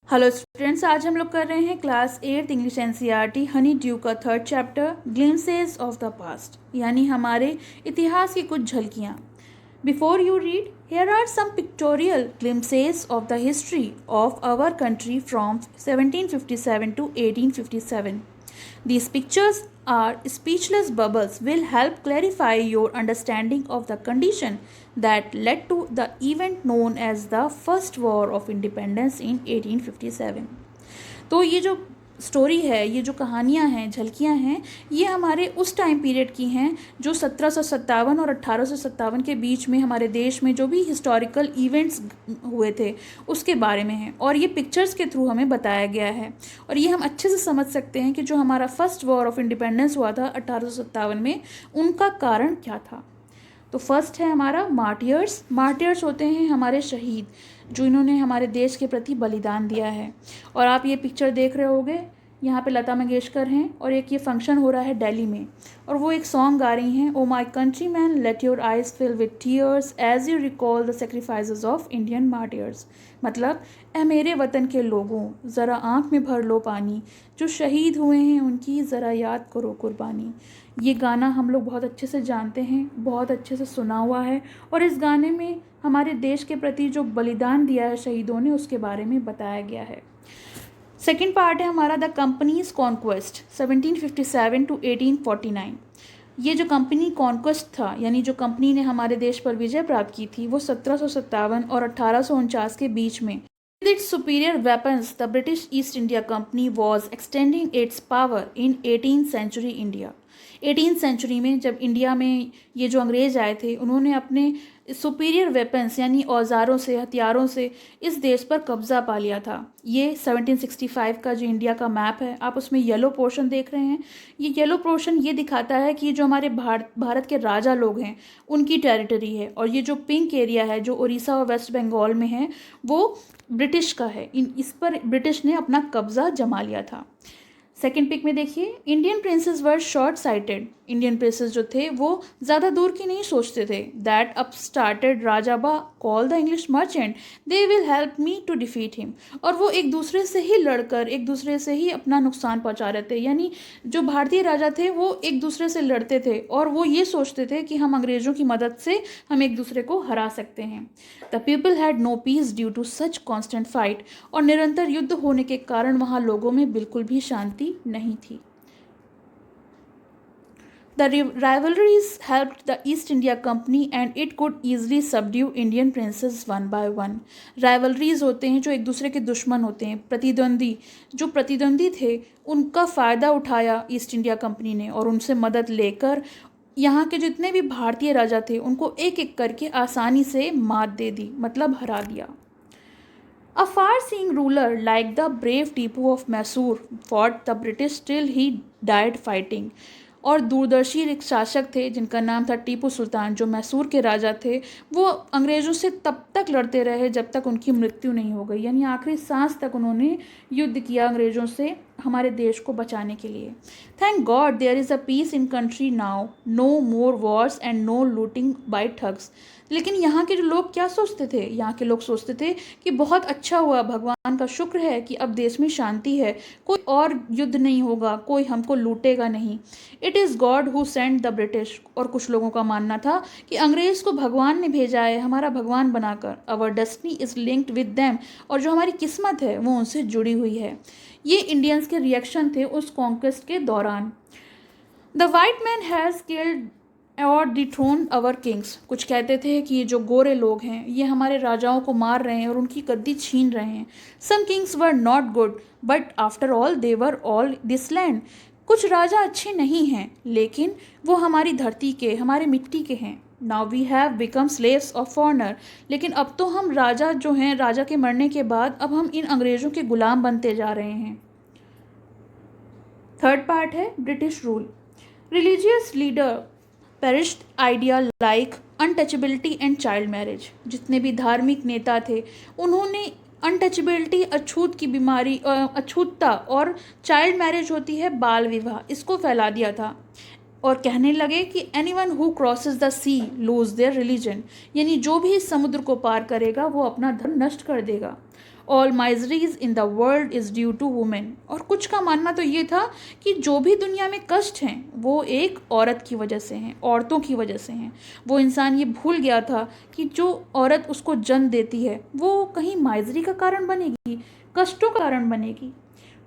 Hello students, आज हम लोग कर रहे हैं class 8 English NCERT honey dew का third chapter glimpses of the past, यानी हमारे इतिहास की कुछ झलकियाँ। Before you read, here are some pictorial glimpses of the history of our country from 1757 to 1857. These pictures are speechless bubbles will help clarify your understanding of the condition that led to the event known as the First War of Independence in 1857. तो ये जो story है, ये जो कहानियाँ हैं, झलकियाँ हैं, ये हमारे उस टाइम पीरियड की हैं जो 1757 और 1857 के बीच में हमारे देश में जो भी हिस्टोरिकल इवेंट्स हुए थे उसके बारे में है, और ये पिक्चर्स के थ्रू हमें बताया गया है। और ये हम अच्छे से समझ सकते हैं कि जो हमारा फर्स्ट वॉर ऑफ इंडिपेंडेंस हुआ था 1857 में, उनका कारण क्या था। तो फर्स्ट है हमारा मार्टियर्स। मार्टियर्स होते हैं हमारे शहीद, जो इन्होंने हमारे देश के प्रति बलिदान दिया है। और आप ये पिक्चर देख रहे होंगे, यहाँ पे लता मंगेशकर हैं और एक ये फंक्शन हो रहा है दिल्ली में, और वो एक सॉन्ग गा रही हैं, O my country man let your eyes fill with tears as you recall the sacrifices of Indian martyrs. मतलब, ए मेरे वतन के लोगों, ज़रा आँख में भर लो पानी, जो शहीद हुए हैं उनकी ज़रा याद करो कुर्बानी। ये गाना हम लोग बहुत अच्छे से जानते हैं, बहुत अच्छे से सुना हुआ है, और इस गाने में हमारे देश के प्रति जो बलिदान दिया है शहीदों ने, उसके बारे में बताया गया है। सेकेंड पार्ट है हमारा द कंपनीज कॉन्क्वेस्ट 1757 टू 1849। ये जो कंपनी कॉन्क्वेस्ट था, यानी जो कंपनी ने हमारे देश पर विजय प्राप्त की थी, वो 1757 और 1849 के बीच में। With its superior weapons, the British East India Company was extending its power in 18th century India. 18th century में जब इंडिया में ये जो अंग्रेज़ आए थे, उन्होंने अपने सुपीरियर वेपन्स यानी औज़ारों से, हथियारों से इस देश पर कब्ज़ा पा लिया था। ये 1765 का जो इंडिया का मैप है, आप उसमें येलो पोर्शन देख रहे हैं। ये येलो पोर्शन ये दिखाता है कि जो हमारे भारत के राजा लोग हैं उनकी टेरिटरी है, और ये जो पिंक एरिया है जो उड़ीसा और वेस्ट बंगाल में है, वो ब्रिटिश का है। इस पर ब्रिटिश ने अपना कब्ज़ा जमा लिया था। सेकेंड पिक में देखिए, Indian princes were short sighted. Indian princes जो थे वो ज़्यादा दूर की नहीं सोचते थे। दैट अप स्टार्टेड राजाबा call the English merchant they will help me to defeat him. और वो एक दूसरे से ही लड़कर एक दूसरे से ही अपना नुकसान पहुंचा रहे थे, यानी जो भारतीय राजा थे वो एक दूसरे से लड़ते थे और वो ये सोचते थे कि हम अंग्रेज़ों की मदद से हम एक दूसरे को हरा सकते हैं। The people had no peace due to such constant fight. और निरंतर युद्ध होने के कारण वहाँ लोगों में बिल्कुल भी शांति नहीं थी। The rivalries helped the East India Company and it could easily subdue Indian princes one by one. Rivalries होते हैं जो एक दूसरे के दुश्मन होते हैं, प्रतिद्वंदी। जो प्रतिद्वंदी थे उनका फ़ायदा उठाया ईस्ट इंडिया कंपनी ने, और उनसे मदद लेकर यहाँ के जितने भी भारतीय राजा थे उनको एक एक करके आसानी से मात दे दी, मतलब हरा दिया। A far-seeing ruler like the brave Tipu of Mysore fought the British till he died fighting. और दूरदर्शी एक शासक थे जिनका नाम था टीपू सुल्तान, जो मैसूर के राजा थे। वो अंग्रेज़ों से तब तक लड़ते रहे जब तक उनकी मृत्यु नहीं हो गई, यानी आखिरी सांस तक उन्होंने युद्ध किया अंग्रेज़ों से हमारे देश को बचाने के लिए। Thank God there is a peace in country now, no more wars and no looting by thugs. लेकिन यहाँ के जो लोग क्या सोचते थे, यहाँ के लोग सोचते थे कि बहुत अच्छा हुआ, भगवान का शुक्र है कि अब देश में शांति है, कोई और युद्ध नहीं होगा, कोई हमको लूटेगा नहीं। It is God who sent the British. और कुछ लोगों का मानना था कि अंग्रेज़ को भगवान ने भेजा है, हमारा भगवान बनाकर। Our destiny is linked with them. और जो हमारी किस्मत है वो उनसे जुड़ी हुई है। ये इंडियंस के रिएक्शन थे उस कॉन्क्वेस्ट के दौरान। The white man has killed और डिथ्रोन अवर किंग्स। कुछ कहते थे कि ये जो गोरे लोग हैं ये हमारे राजाओं को मार रहे हैं और उनकी गद्दी छीन रहे हैं। Some kings were not good but after all they were all this land. कुछ राजा अच्छे नहीं हैं, लेकिन वो हमारी धरती के, हमारे मिट्टी के हैं। Now we have become slaves of foreigner. लेकिन अब तो हम राजा जो हैं, राजा के मरने के बाद अब हम इन अंग्रेज़ों के गुलाम बनते जा रहे हैं। थर्ड पार्ट है British rule. Religious leader perished idea like untouchability and child marriage. जितने भी धार्मिक नेता थे उन्होंने अनटचेबिलिटी, अछूत की बीमारी, अछूतता, और चाइल्ड मैरिज होती है बाल विवाह, इसको फैला दिया था। और कहने लगे कि anyone who crosses the sea lose their religion, यानी जो भी इस समुद्र को पार करेगा वो अपना धर्म नष्ट कर देगा। All miseries in the world is due to women, और कुछ का मानना तो ये था कि जो भी दुनिया में कष्ट हैं वो एक औरत की वजह से हैं, औरतों की वजह से हैं। वो इंसान ये भूल गया था कि जो औरत उसको जन्म देती है वो कहीं माइजरी का कारण बनेगी, कष्टों का कारण बनेगी।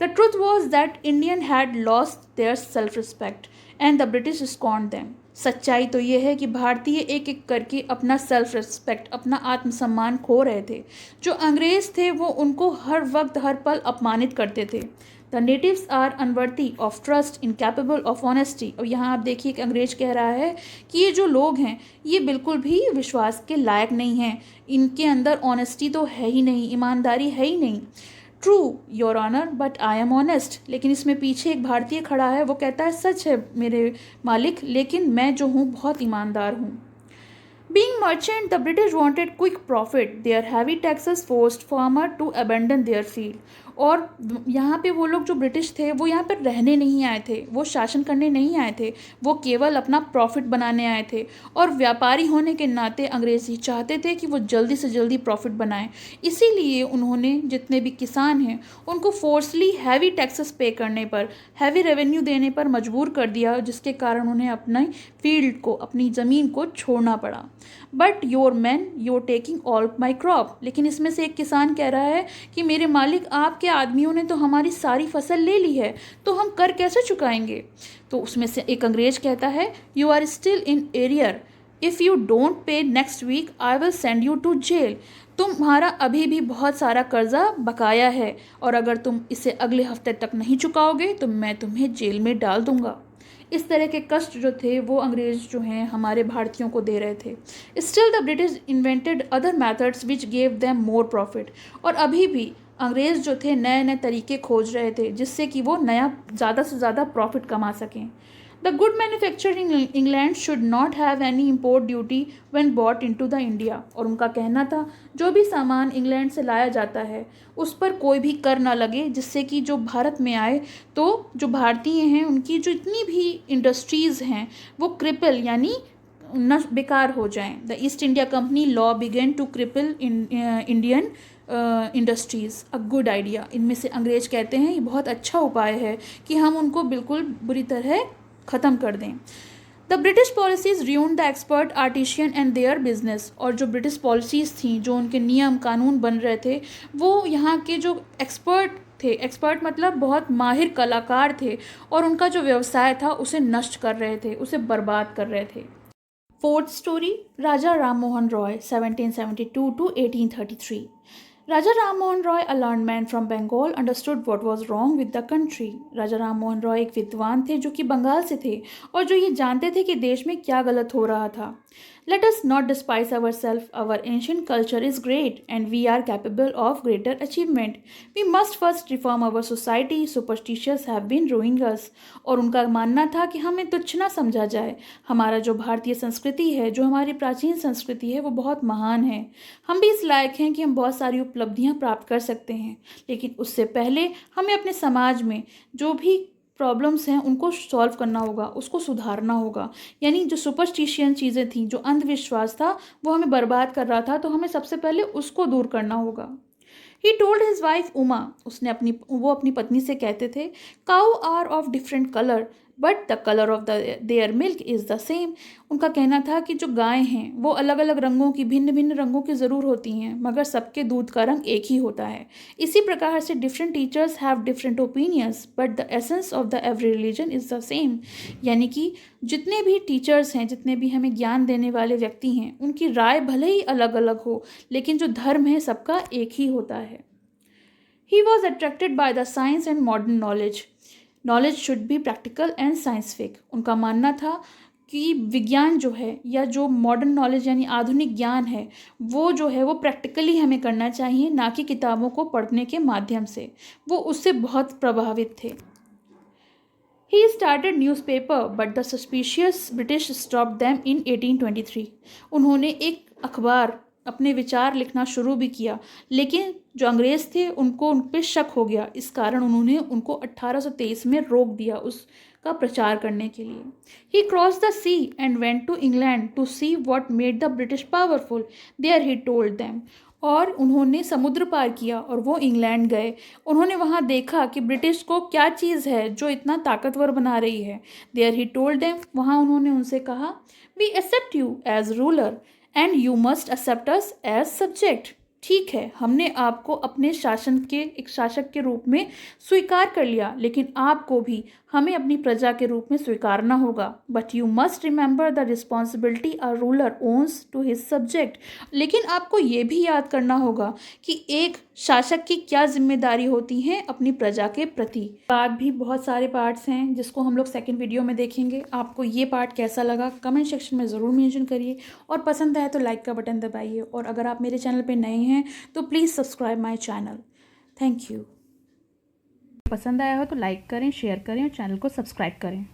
The truth was that Indian had lost their self-respect and the British scorned them. सच्चाई तो ये है कि भारतीय एक एक करके अपना सेल्फ रिस्पेक्ट, अपना आत्मसम्मान खो रहे थे। जो अंग्रेज़ थे वो उनको हर वक्त हर पल अपमानित करते थे। The natives are unworthy of trust, incapable of honesty. और यहाँ आप देखिए कि अंग्रेज कह रहा है कि ये जो लोग हैं ये बिल्कुल भी विश्वास के लायक नहीं हैं, इनके अंदर ऑनेस्टी तो है ही नहीं, ईमानदारी है ही नहीं। True your honour but I am honest. लेकिन इसमें पीछे एक भारतीय खड़ा है, वो कहता है सच है मेरे मालिक, लेकिन मैं जो हूँ बहुत ईमानदार हूँ। Being merchant, the British wanted quick profit. Their heavy taxes forced farmer to abandon their field. और यहाँ पे वो लोग जो ब्रिटिश थे वो यहाँ पर रहने नहीं आए थे, वो शासन करने नहीं आए थे, वो केवल अपना प्रॉफिट बनाने आए थे। और व्यापारी होने के नाते अंग्रेज़ ही चाहते थे कि वो जल्दी से जल्दी प्रॉफिट बनाएं। इसीलिए उन्होंने जितने भी किसान हैं उनको फोर्सली हैवी टैक्सेस पे करने पर, हैवी रेवेन्यू देने पर मजबूर कर दिया, जिसके कारण उन्हें अपने फील्ड को, अपनी ज़मीन को छोड़ना पड़ा। But your man your taking all my crop. लेकिन इसमें से एक किसान कह रहा है कि मेरे मालिक, आपके आदमियों ने तो हमारी सारी फसल ले ली है, तो हम कर कैसे चुकाएंगे। तो उसमें से एक अंग्रेज कहता है you are still in arrear, if you don't pay next week I will send you to jail. तुम्हारा अभी भी बहुत सारा कर्जा बकाया है और अगर तुम इसे अगले हफ्ते तक नहीं चुकाओगे तो मैं तुम्हें जेल में डाल दूंगा। इस तरह के कष्ट जो थे वो अंग्रेज़ जो हैं हमारे भारतीयों को दे रहे थे। Still the British invented other methods which gave them more profit. और अभी भी अंग्रेज़ जो थे नए नए तरीके खोज रहे थे जिससे कि वो नया ज़्यादा से ज़्यादा प्रॉफिट कमा सकें। The good manufacture in England should not have any import duty when bought into the India. और उनका कहना था जो भी सामान इंग्लैंड से लाया जाता है उस पर कोई भी कर ना लगे, जिससे कि जो भारत में आए तो जो भारतीय हैं उनकी जो इतनी भी इंडस्ट्रीज़ हैं वो क्रिपल यानी न बेकार हो जाएं। The East India Company law began to cripple Indian industries, a good idea. इनमें से अंग्रेज कहते हैं ये बहुत अच्छा उपाय है कि हम उनको बिल्कुल बुरी तरह ख़त्म कर दें। The British policies ruined the expert artisan and their business. और जो ब्रिटिश पॉलिसीज़ थी, जो उनके नियम कानून बन रहे थे, वो यहाँ के जो एक्सपर्ट थे, एक्सपर्ट मतलब बहुत माहिर कलाकार थे, और उनका जो व्यवसाय था उसे नष्ट कर रहे थे, उसे बर्बाद कर रहे थे। Fourth story, Raja Ram Mohan Roy 1772 to 1833। Raja Ram Mohan Roy, a learned man from Bengal, understood what was wrong with the country. राजा राम मोहन रॉय एक विद्वान थे जो कि बंगाल से थे और जो ये जानते थे कि देश में क्या गलत हो रहा था। Let us not despise ourselves. Our ancient culture is great and we are capable of greater achievement. We must first reform our society. Superstitions have been ruining us. और उनका मानना था कि हमें तुच्छ ना समझा जाए। हमारा जो भारतीय संस्कृति है, जो हमारी प्राचीन संस्कृति है, वो बहुत महान है। हम भी इस लायक हैं कि हम बहुत सारी उपलब्धियां प्राप्त कर सकते हैं, लेकिन उससे पहले हमें अपने समाज में जो भी प्रॉब्लम्स हैं उनको सॉल्व करना होगा, उसको सुधारना होगा। यानी जो सुपरस्टिशियन चीज़ें थी, जो अंधविश्वास था, वो हमें बर्बाद कर रहा था, तो हमें सबसे पहले उसको दूर करना होगा। He told his wife Uma, उसने अपनी पत्नी से कहते थे, cow are of different colour but the colour of their milk is the same. उनका कहना था कि जो गायें हैं वो अलग अलग रंगों की, भिन्न भिन्न रंगों की ज़रूर होती हैं, मगर सबके दूध का रंग एक ही होता है। इसी प्रकार से different teachers have different opinions but the essence of the every religion is the same. यानी कि जितने भी टीचर्स हैं, जितने भी हमें ज्ञान देने वाले व्यक्ति हैं, उनकी राय भले ही अलग अलग हो, लेकिन जो धर्म है सबका एक ही होता है। He was attracted by the science and modern knowledge. Knowledge should be practical and scientific. उनका मानना था कि विज्ञान जो है या जो मॉडर्न नॉलेज यानी आधुनिक ज्ञान है वो जो है वो प्रैक्टिकली हमें करना चाहिए, ना कि किताबों को पढ़ने के माध्यम से। वो उससे बहुत प्रभावित थे। He started newspaper but the suspicious British stopped them in 1823। उन्होंने एक अखबार, अपने विचार लिखना शुरू भी किया, लेकिन जो अंग्रेज़ थे उनको उन पर शक हो गया, इस कारण उन्होंने उनको 1823 में रोक दिया, उस का प्रचार करने के लिए। He cross the sea and went to England to see what made the British powerful, there he told them. और उन्होंने समुद्र पार किया और वो इंग्लैंड गए। उन्होंने वहाँ देखा कि ब्रिटिश को क्या चीज़ है जो इतना ताकतवर बना रही है। देयर ही टोल्ड देम, वहाँ उन्होंने उनसे कहा, we accept you as ruler and you must accept us as subject. ठीक है, हमने आपको अपने शासन के एक शासक के रूप में स्वीकार कर लिया, लेकिन आपको भी हमें अपनी प्रजा के रूप में स्वीकारना होगा। But you must remember the responsibility a ruler owns to his subject. लेकिन आपको ये भी याद करना होगा कि एक शासक की क्या जिम्मेदारी होती है अपनी प्रजा के प्रति। बाद भी बहुत सारे पार्ट्स हैं जिसको हम लोग सेकंड वीडियो में देखेंगे। आपको ये पार्ट कैसा लगा कमेंट सेक्शन में ज़रूर मेंशन करिए, और पसंद आए तो लाइक का बटन दबाइए, और अगर आप मेरे चैनल पे नए हैं तो please subscribe my channel. Thank you. पसंद आया हो तो लाइक करें, शेयर करें और चैनल को सब्सक्राइब करें।